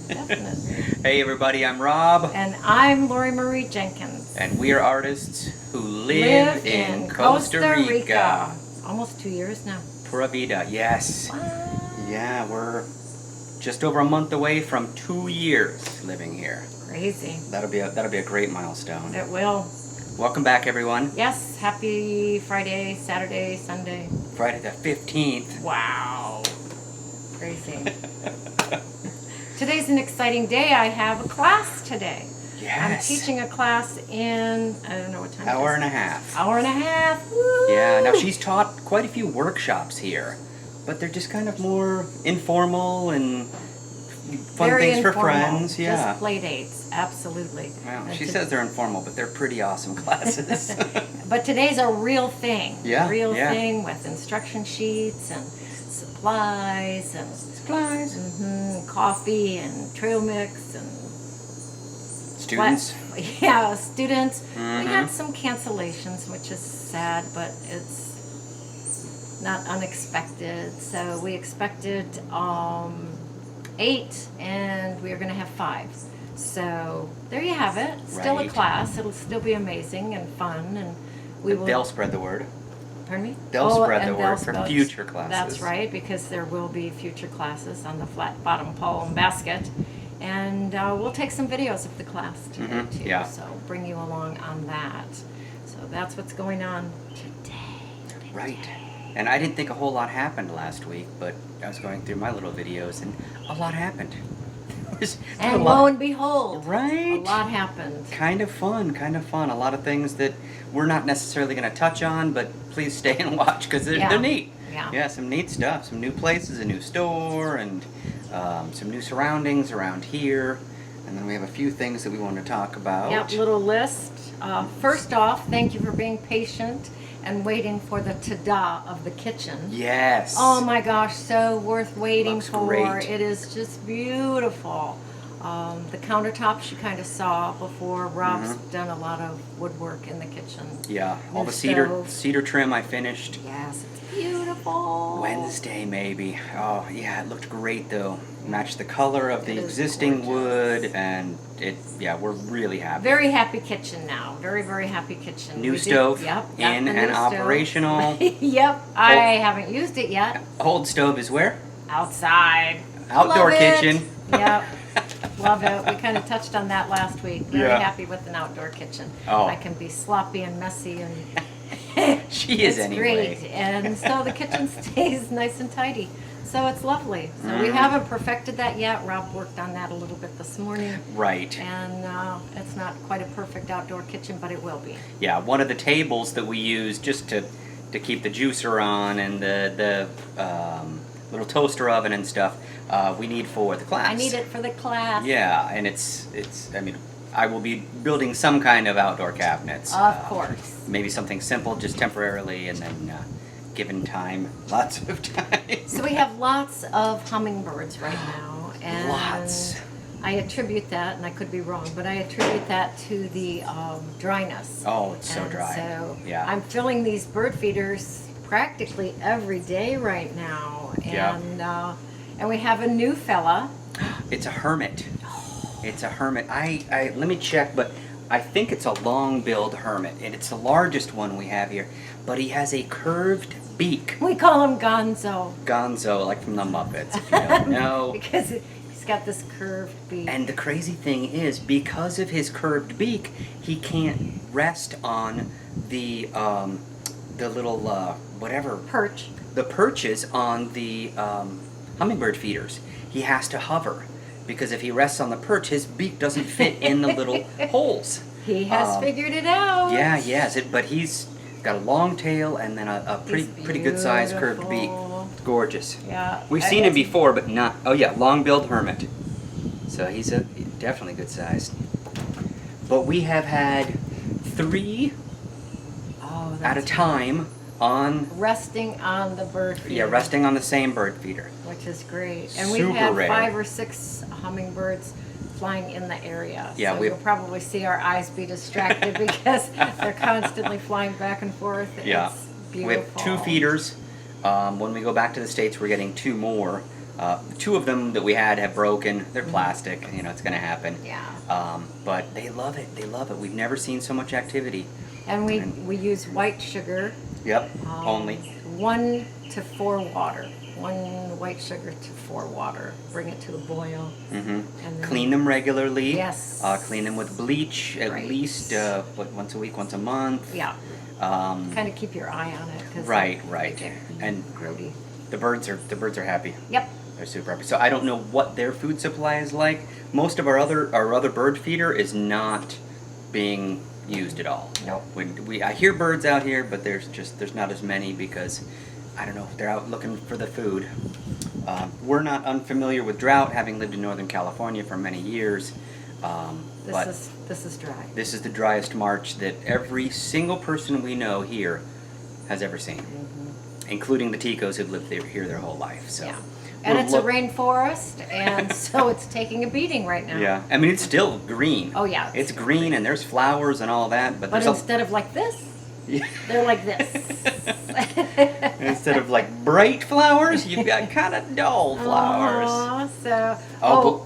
Definitely. Hey everybody, I'm Rob. And I'm Lori Marie Jenkins. And we are artists who live in Costa Rica. Almost 2 years now. Pura vida, yes. Wow. Yeah, we're just over a month away from 2 years living here. Crazy. That'll be a great milestone. It will. Welcome back, everyone. Yes, happy Friday, Saturday, Sunday. Friday the 15th. Wow. Crazy. Today's an exciting day. I have a class today. Yes. I'm teaching a class in, I don't know what time Hour it is. and a half. Hour and a half. Woo! Yeah, now she's taught quite a few workshops here, but they're just kind of more informal and fun Very things for informal. friends. Yeah. Just play dates, absolutely. Well, she says they're informal, but they're pretty awesome classes. But today's a real thing. Yeah, A real yeah. thing with instruction sheets and supplies and coffee and trail mix and Students. Yeah, students. We had some cancellations, which is sad, but it's not unexpected. So we expected 8, and we are going to have 5. So there you have it. Still a Right. class. It'll still be amazing and fun, and we will. They'll spread the word. Pardon me? They'll spread the and word they'll for spread- future classes. That's right, because there will be future classes on the flat bottom pole and basket. And we'll take some videos of the class today, too. yeah. So bring you along on that. So that's what's going on today. Right. And I didn't think a whole lot happened last week, but I was going through my little videos and a lot happened. And lo and behold, right? a lot happened. Kind of fun, kind of fun. A lot of things that we're not necessarily going to touch on, but please stay and watch because they're neat. Yeah. Yeah, some neat stuff. Some new places, a new store, and some new surroundings around here. And then we have a few things that we want to talk about. Yep, little list. First off, thank you for being patient and waiting for the ta-da of the kitchen. Yes. Oh my gosh, so worth waiting Looks for. great. It is just beautiful. The countertops you kind of saw before. Rob's done a lot of woodwork in the kitchen. Yeah, all New the stove. cedar trim I finished Yes, it's beautiful. Wednesday maybe. Oh yeah, it looked great though. Matched the color of the It is existing gorgeous. wood, and we're really happy. Very happy kitchen now. Very, very happy kitchen. New We did- stove Yep, in the and new stove. operational. Yep, I haven't used it yet. Old stove is where? Outside. Outdoor Love it. kitchen. Yep. Love it. We kind of touched on that last week. Very Yeah. happy with an outdoor kitchen. Oh. I can be sloppy and messy and She is it's anyway. great. And so the kitchen stays nice and tidy. So it's lovely. So we Mhm. haven't perfected that yet. Rob worked on that a little bit this morning. Right. And it's not quite a perfect outdoor kitchen, but it will be. Yeah, one of the tables that we use just to keep the juicer on and the little toaster oven and stuff we need for the class. I need it for the class. Yeah, and it's I mean, I will be building some kind of outdoor cabinets. Of course. Maybe something simple, just temporarily, and then given time, lots of time. So we have lots of hummingbirds right now. And Lots. I attribute that, and I could be wrong, but I attribute that to the dryness. Oh, it's so And dry. So Yeah. I'm filling these bird feeders practically every day right now. Yeah. And we have a new fella. It's a hermit. It's a hermit. I let me check, but I think it's a long-billed hermit, and it's the largest one we have here. But he has a curved beak. We call him Gonzo. Gonzo, like from the Muppets, if you don't know. Because he's got this curved beak. And the crazy thing is, because of his curved beak, he can't rest on the little whatever Perch. the perches on the hummingbird feeders. He has to hover, because if he rests on the perch, his beak doesn't fit in the little holes. He has figured it out. Yeah, yes, but he's got a long tail and then a pretty good sized curved beak. beautiful. It's gorgeous. Yeah. We've seen him before, but not. Oh yeah, long-billed hermit. So he's definitely good sized. But we have had 3 Oh, at a that's time on. resting on the bird feeder. Yeah, resting on the same bird feeder. Which is great. And Super we've had rare. 5 or 6 hummingbirds flying in the area. Yeah, so we've- you'll probably see our eyes be distracted because they're constantly flying back and forth. Yeah. It's We beautiful. have 2 feeders. When we go back to the States, we're getting 2 more. Two of them that we had have broken. They're plastic. You know, it's going to happen. Yeah. But they love it. They love it. We've never seen so much activity. And we use white sugar. Yep. Only 1 to 4 water. 1 white sugar to 4 water. Bring it to a boil. Mm-hmm. And then Clean them regularly. Yes. Clean them with bleach at Right. least once a week, once a month. Yeah. Kind of keep your eye on it. 'Cause Right. they get And grody. the birds are happy. Yep. They're super happy. So I don't know what their food supply is like. Most of our other bird feeder is not being used at all. Nope. I hear birds out here, but there's not as many because I don't know, they're out looking for the food. We're not unfamiliar with drought, having lived in Northern California for many years. This is dry. This is the driest March that every single person we know here has ever seen, including the Ticos who've lived here their whole life. So. Yeah. And it's a rainforest, and so it's taking a beating right now. Yeah, I mean it's still green. Oh yeah. It's green and there's flowers and all that, but there's instead of like this, they're like this. instead of like bright flowers, you've got kind of dull flowers. So. Go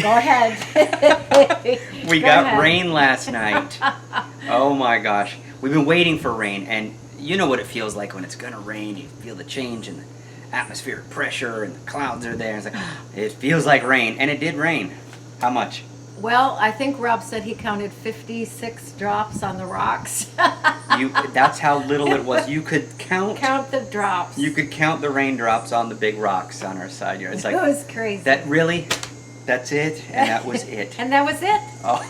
ahead. We got rain last night. Oh my gosh, we've been waiting for rain, and you know what it feels like when it's gonna rain. You feel the change in the atmospheric pressure, and the clouds are there. It's like it feels like rain, and it did rain. How much? Well, I think Rob said he counted 56 drops on the rocks. That's how little it was. You could count the drops. You could count the raindrops on the big rocks on our side yard. It's like it was crazy. That's it, and that was it. And that was it. Oh,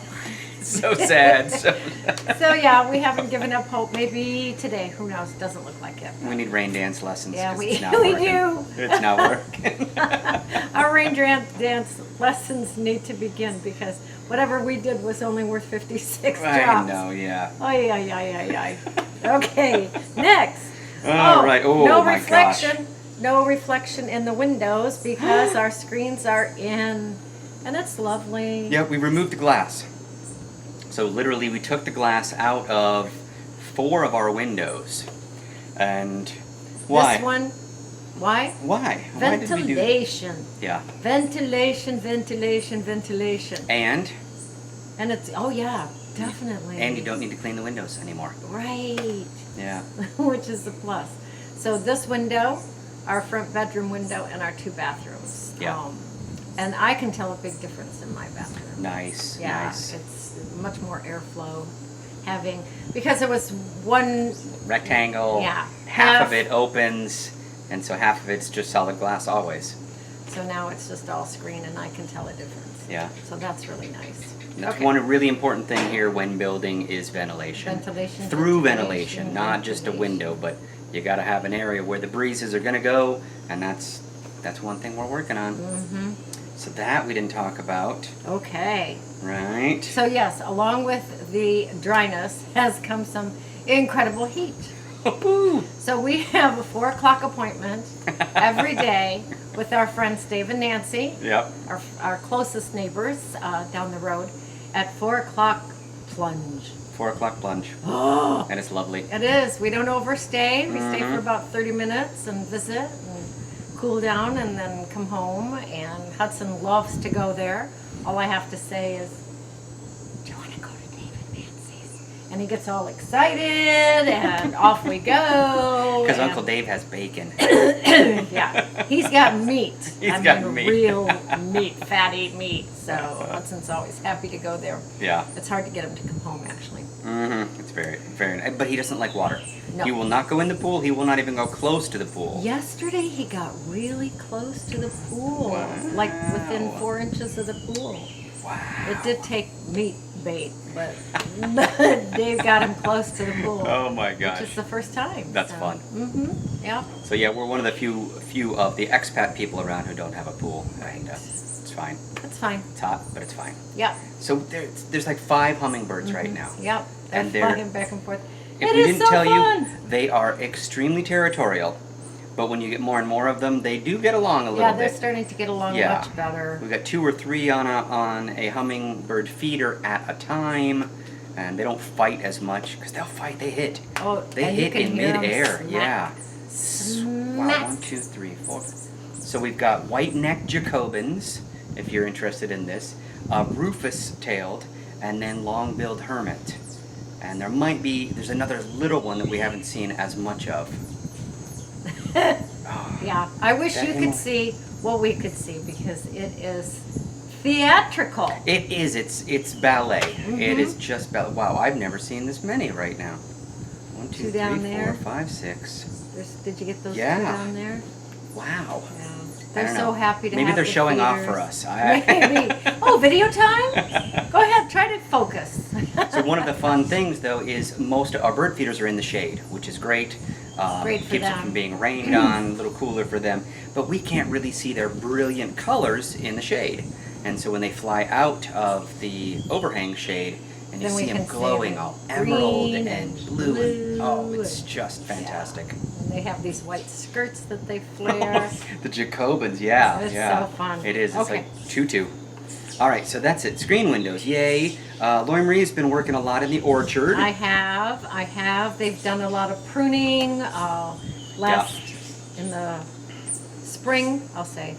so sad. So yeah, we haven't given up hope. Maybe today, who knows? Doesn't look like it. We need rain dance lessons. Yeah, we do. It's not working. Our rain dance lessons need to begin because whatever we did was only worth 56 drops. I know, yeah. Ay. Okay, next. All right. Oh, no my reflection. gosh. No reflection in the windows because our screens are in, and it's lovely. Yeah, we removed the glass. So literally, we took the glass out of 4 of our windows, and why? This one, why? Why? Why did we do that? Ventilation. Yeah. Ventilation. And it's, oh yeah, definitely. And you don't need to clean the windows anymore. Right. Yeah. Which is the plus. So this window, our front bedroom window, and our 2 bathrooms. Yeah. And I can tell a big difference in my bathroom. Nice. Yeah, Nice. it's much more airflow because it was one rectangle. Yeah. Half of it opens, and so half of it's just solid glass always. So now it's just all screen, and I can tell a difference. Yeah. So that's really nice. That's one really important thing here when building is ventilation. Ventilation. Through ventilation, not just a window, but you got to have an area where the breezes are going to go, and that's one thing we're working on. Mm-hmm. So that we didn't talk about. Okay. Right. So yes, along with the dryness has come some incredible heat. So we have a 4 o'clock appointment every day with our friends Dave and Nancy. Yep. Our closest neighbors down the road at 4 o'clock plunge. 4 o'clock plunge. Oh, And it's lovely. it is. We don't overstay. We stay for about 30 minutes and visit and cool down and then come home. And Hudson loves to go there. All I have to say is, do you want to go to Dave and Nancy's? And he gets all excited and off we go. Because Uncle Dave has bacon. Yeah, he's got meat. He's got meat. Real meat, fatty meat. So Hudson's always happy to go there. Yeah. It's hard to get him to come home, actually. Mm-hmm. It's very, very nice. But he doesn't like water. No. He will not go in the pool. He will not even go close to the pool. Yesterday he got really close to the pool, like within 4 inches of the pool. Wow. It did take meat bait, but Dave got him close to the pool. Oh my gosh. Which is the first time. That's fun. Mm-hmm. Yeah. So yeah, we're one of the few of the expat people around who don't have a pool, and it's fine. It's fine. It's hot, but it's fine. Yep. So there's like 5 hummingbirds right now. Yep. And They're flying back and forth. If It we is didn't so tell fun. you, they are extremely territorial. But when you get more and more of them, they do get along a little Yeah, they're bit. starting to get along Yeah. much better. We've got 2 or 3 on a hummingbird feeder at a time, and they don't fight as much because they'll fight. They hit. Oh, They and you hit can in hear 'em midair. smack. Yeah. Smack. Wow, 1, 2, 3, 4. So we've got white-necked Jacobins, if you're interested in this, rufous-tailed, and then long-billed hermit. And there's another little one that we haven't seen as much of. Oh, yeah, I wish you could see what we could see, because it is theatrical. It is. It's ballet. It is just ballet. Wow, I've never seen this many right now. 1, 2, 3, 4, 5, 6. Did you get those two Yeah. down there? Wow. Yeah. I They're don't so know. happy to Maybe have they're the showing off feeders. for us. Maybe. Oh, video time? Go ahead, try to focus. So one of the fun things, though, is most of our bird feeders are in the shade, which is great. Great for keeps it them. from being rained on, a little cooler for them. But we can't really see their brilliant colors in the shade. And so when they fly out of the overhang shade, and you Then we see them can see glowing them all emerald green and and blue. Oh, blue it's just fantastic. And they have these white skirts that they flare. The Jacobins, yeah. It's yeah. so fun. It is. It's Okay. like tutu. All right, so that's it. Screen windows, yay. Lori Marie's been working a lot in the orchard. I have. They've done a lot of pruning. In the spring, I'll say,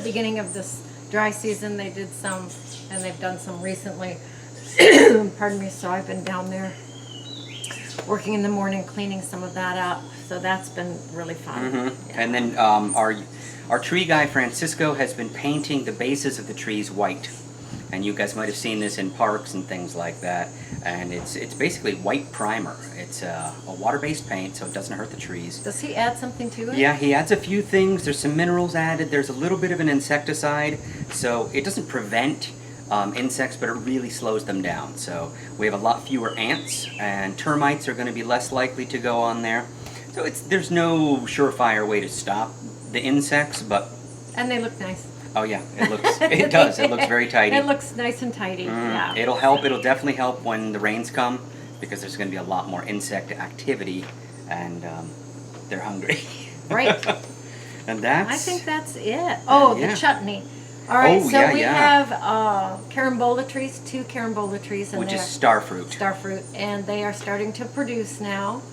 beginning of this dry season, they did some, and they've done some recently. Pardon me. So I've been down there working in the morning, cleaning some of that up. So that's been really fun. Yeah. And then our tree guy, Francisco, has been painting the bases of the trees white. And you guys might have seen this in parks and things like that. And it's basically white primer. It's a water-based paint, so it doesn't hurt the trees. Does he add something to it? Yeah, he adds a few things. There's some minerals added. There's a little bit of an insecticide. So it doesn't prevent insects, but it really slows them down. So we have a lot fewer ants, and termites are going to be less likely to go on there. So there's no surefire way to stop the insects, but... And they look nice. Oh yeah, it does. It looks very tidy. It looks nice and tidy, yeah. It'll help. It'll definitely help when the rains come, because there's going to be a lot more insect activity, and they're hungry. Right. And that's... I think that's it. Oh, yeah. the chutney. All right, Oh, so yeah, we yeah. have carambola trees, 2 carambola trees. And which is they're starfruit. Starfruit, and they are starting to produce now,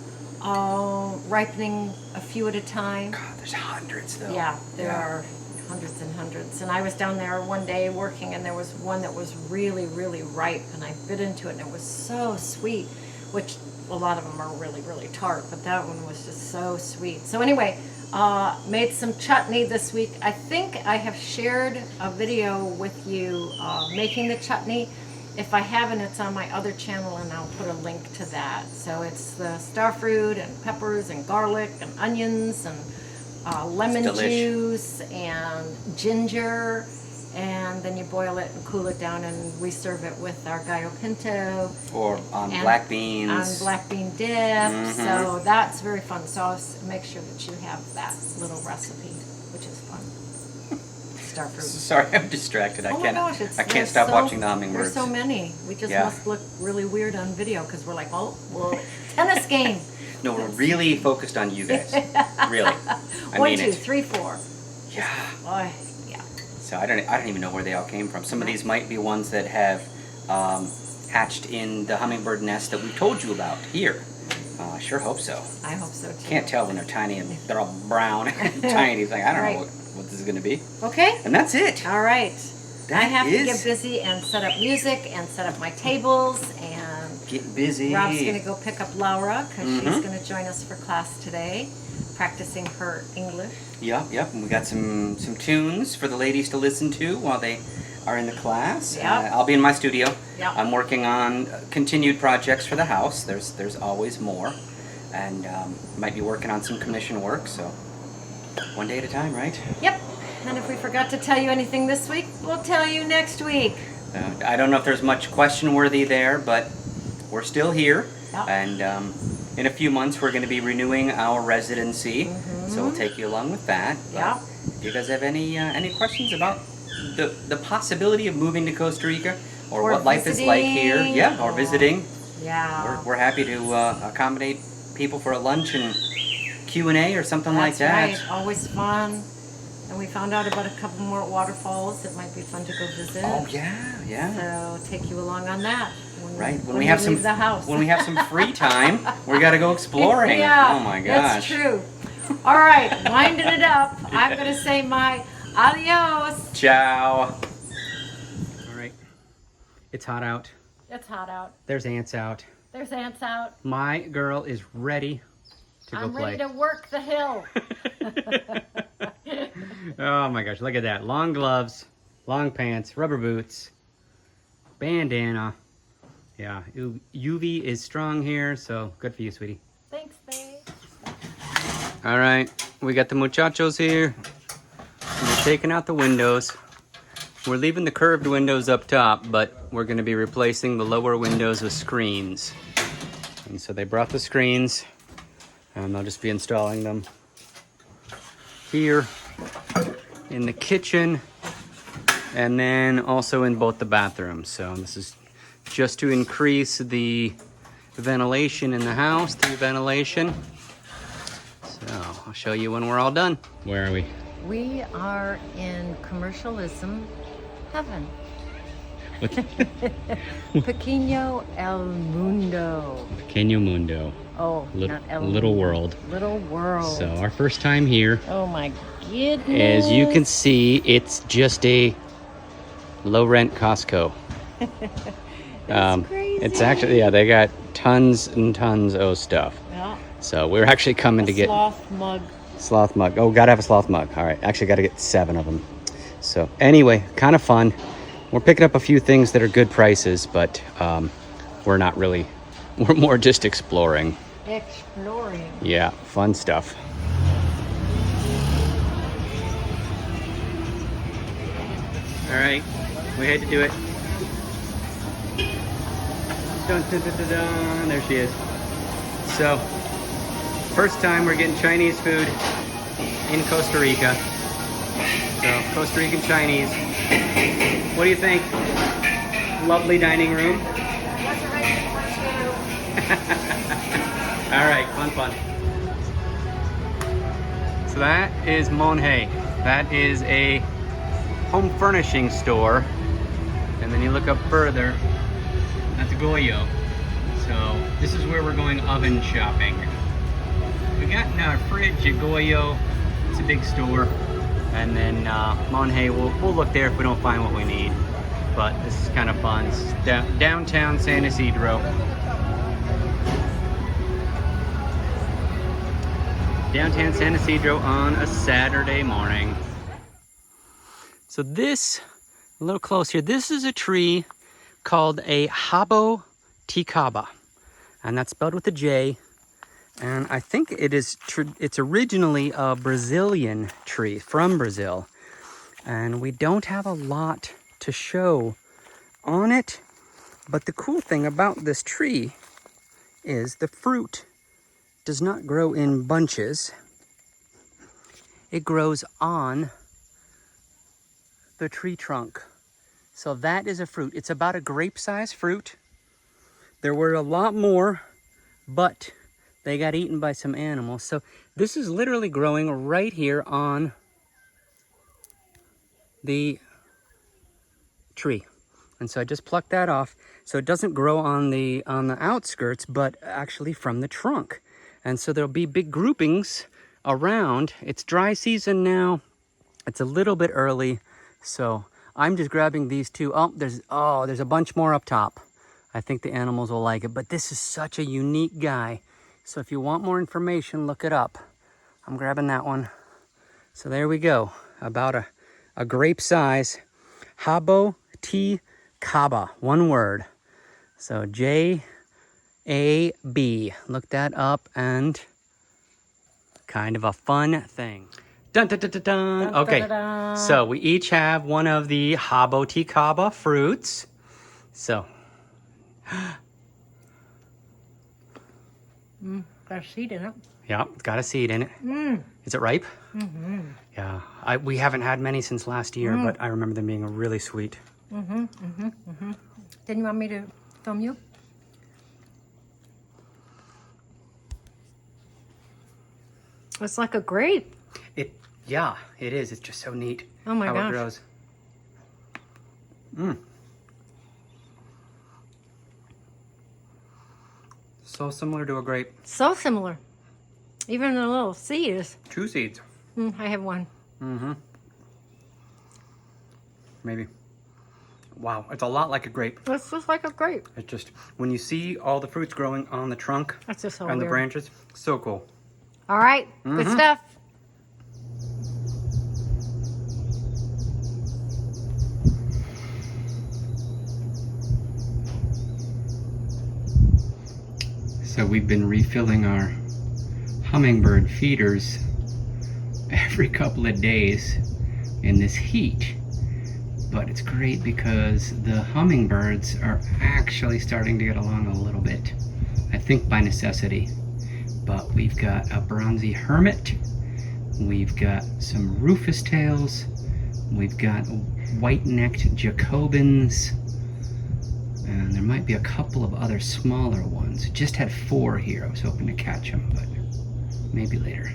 ripening a few at a time. God, there's hundreds though. Yeah, there are hundreds and hundreds. And I was down there one day working, and there was one that was really, really ripe, and I bit into it, and it was so sweet, which a lot of them are really, really tart, but that one was just so sweet. So anyway, made some chutney this week. I think I have shared a video with you making the chutney. If I haven't, it's on my other channel, and I'll put a link to that. So it's the starfruit and peppers and garlic and onions and lemon juice and ginger, and then you boil it and cool it down, and we serve it with our gallo pinto. Or on black beans. On black bean dip. So that's very fun. So I'll make sure that you have that little recipe, which is fun. Starfruit. Sorry, I'm distracted. Oh my gosh, I can't stop watching the hummingbirds. There's so many. We just must look really weird on video, because we're like, oh, well, tennis game. No, we're really focused on you guys. Really. I 1, mean 2, it. 3, 4. Yeah. Boy, yeah. So I don't even know where they all came from. Some of these might be ones that have hatched in the hummingbird nest that we told you about here. I sure hope so. I hope so too. Can't tell when they're tiny and they're all brown and tiny. It's like, I don't know what this is going to be. Okay. And that's it. All right. That I have to is- get busy and set up music and set up my tables, and Get busy. Rob's going to go pick up Laura, because she's going to join us for class today, practicing her English. Yep. And we got some tunes for the ladies to listen to while they are in the class. Yep. I'll be in my studio. Yep. I'm working on continued projects for the house. There's always more. And might be working on some commission work, so one day at a time, right? Yep. And if we forgot to tell you anything this week, we'll tell you next week. I don't know if there's much question worthy there, but we're still here. Yep. And in a few months, we're going to be renewing our residency. So we'll take you along with that. But Yep. if you guys have any questions about the possibility of moving to Costa Rica, or what life is like here, or visiting, Yeah. we're happy to accommodate people for a lunch and Q&A or something like that. That's right. Always fun. And we found out about a couple more waterfalls that might be fun to go visit. Oh yeah. So take you along on that. Right. When we we have leave the house. when we have some free time, we got to go exploring. Yeah. Oh my gosh. That's true. All right, winding it up. I'm going to say my adios. Ciao. All right. It's hot out. It's hot out. There's ants out. There's ants out. My girl is ready to go play. I'm ready to work the hill. Oh my gosh, look at that. Long gloves, long pants, rubber boots, bandana. Yeah, UV is strong here, so good for you, sweetie. Thanks, babe. All right, we got the muchachos here. We're taking out the windows. We're leaving the curved windows up top, but we're going to be replacing the lower windows with screens. And so they brought the screens, and they'll just be installing them here in the kitchen, and then also in both the bathrooms. So this is just to increase the ventilation in the house, through ventilation. So I'll show you when we're all done. Where are we? We are in commercialism heaven. Pequeño el mundo. Pequeño mundo. Oh, not el Little world. Little world. So our first time here. Oh my goodness. As you can see, it's just a low rent Costco. That's crazy. It's actually, yeah, they got tons and tons of stuff. Yeah. So we're actually coming to get sloth mug. Sloth mug. Oh, gotta have a sloth mug. All right, actually gotta get 7 of them. So anyway, kind of fun. We're picking up a few things that are good prices, but we're not really, we're more just exploring. Exploring. Yeah, fun stuff. All right, we had to do it. Dun, dun, dun, dun, dun. There she is. So, first time we're getting Chinese food in Costa Rica. So, Costa Rican Chinese. What do you think? Lovely dining room. All right, fun. So that is Monhe. That is a home furnishing store. And then you look up further, that's Goyo. So this is where we're going oven shopping. We got in our fridge at Goyo. It's a big store. And then Monhe, we'll look there if we don't find what we need. But this is kind of fun. It's downtown San Isidro. Downtown San Isidro on a Saturday morning. So this, a little close here, this is a tree called a Jabo Ticaba. And that's spelled with a J. And I think it's originally a Brazilian tree from Brazil. And we don't have a lot to show on it. But the cool thing about this tree is the fruit does not grow in bunches. It grows on the tree trunk. So that is a fruit. It's about a grape-sized fruit. There were a lot more, but they got eaten by some animals. So this is literally growing right here on the tree. And so I just plucked that off. So it doesn't grow on the outskirts, but actually from the trunk. And so there'll be big groupings around. It's dry season now. It's a little bit early. So I'm just grabbing these two. Oh, there's a bunch more up top. I think the animals will like it, but this is such a unique guy. So if you want more information, look it up. I'm grabbing that one. So there we go. About a grape size Jabo Ticaba, one word. So J-A-B. Look that up, and kind of a fun thing. Dun, dun, dun, dun, dun. Okay, so we each have one of the Jabo Ticaba fruits. So. Got a seed in it. Yeah, it's got a seed in it. Is it ripe? Mm-hmm. Yeah, we haven't had many since last year, but I remember them being really sweet. Didn't you want me to film you? It's like a grape. Yeah, it is. It's just so neat. Oh my how gosh. It grows. So similar to a grape. So similar. Even the little seed is. 2 seeds. I have one. Mm-hmm. Maybe. Wow, it's a lot like a grape. It's just like a grape. It's just, when you see all the fruits growing on the trunk That's just so and the weird. branches, so cool. All right, good stuff. So we've been refilling our hummingbird feeders every couple of days in this heat. But it's great because the hummingbirds are actually starting to get along a little bit. I think by necessity. But we've got a bronzy hermit, we've got some rufous tails, we've got white-necked Jacobins, and there might be a couple of other smaller ones. Just had 4 here. I was hoping to catch them, but maybe later.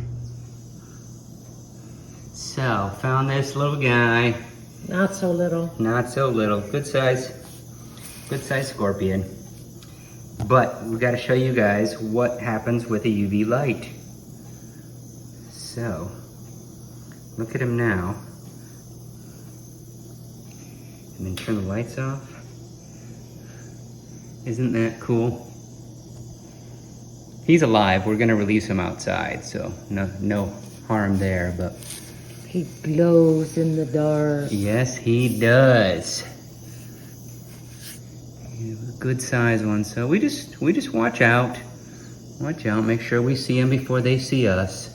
So, found this little guy. Not so little. Not so little. Good size scorpion. But we got to show you guys what happens with a UV light. So, look at him now. And then turn the lights off. Isn't that cool? He's alive. We're gonna release him outside, so no harm there, but He glows in the dark. yes, he does. Good size one. So we just watch out. Watch out, make sure we see them before they see us.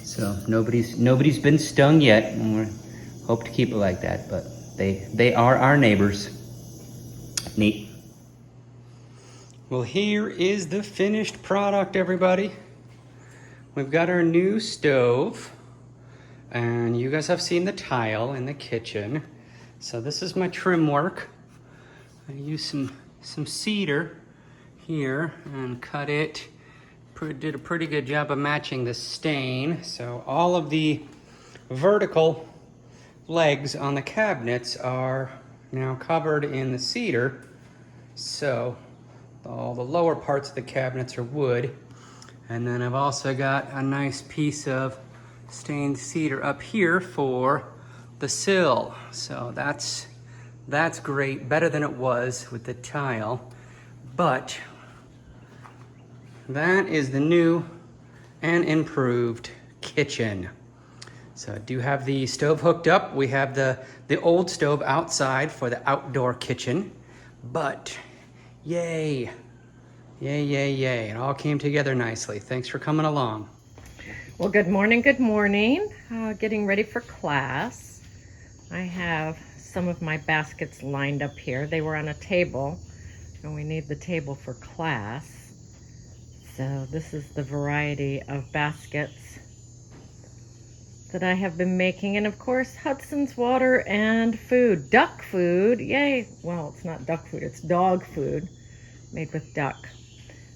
So nobody's been stung yet, and we hope to keep it like that, but they are our neighbors. Neat. Well, here is the finished product, everybody. We've got our new stove, and you guys have seen the tile in the kitchen. So this is my trim work. I used some cedar here and cut it. Did a pretty good job of matching the stain. So all of the vertical legs on the cabinets are now covered in the cedar. So all the lower parts of the cabinets are wood. And then I've also got a nice piece of stained cedar up here for the sill. So that's great, better than it was with the tile. But that is the new and improved kitchen. So I do have the stove hooked up. We have the old stove outside for the outdoor kitchen. But yay, yay, yay, yay. It all came together nicely. Thanks for coming along. Well, good morning, good morning. Getting ready for class. I have some of my baskets lined up here. They were on a table, and we need the table for class. So this is the variety of baskets that I have been making. And of course, Hudson's water and food, duck food, yay. Well, it's not duck food, it's dog food made with duck.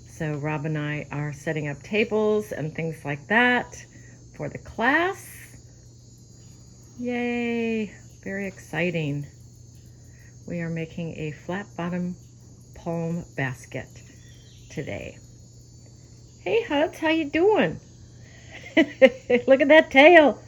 So Rob and I are setting up tables and things like that for the class. Yay, very exciting. We are making a flat bottom palm basket today. Hey Huds, how you doing? Look at that tail.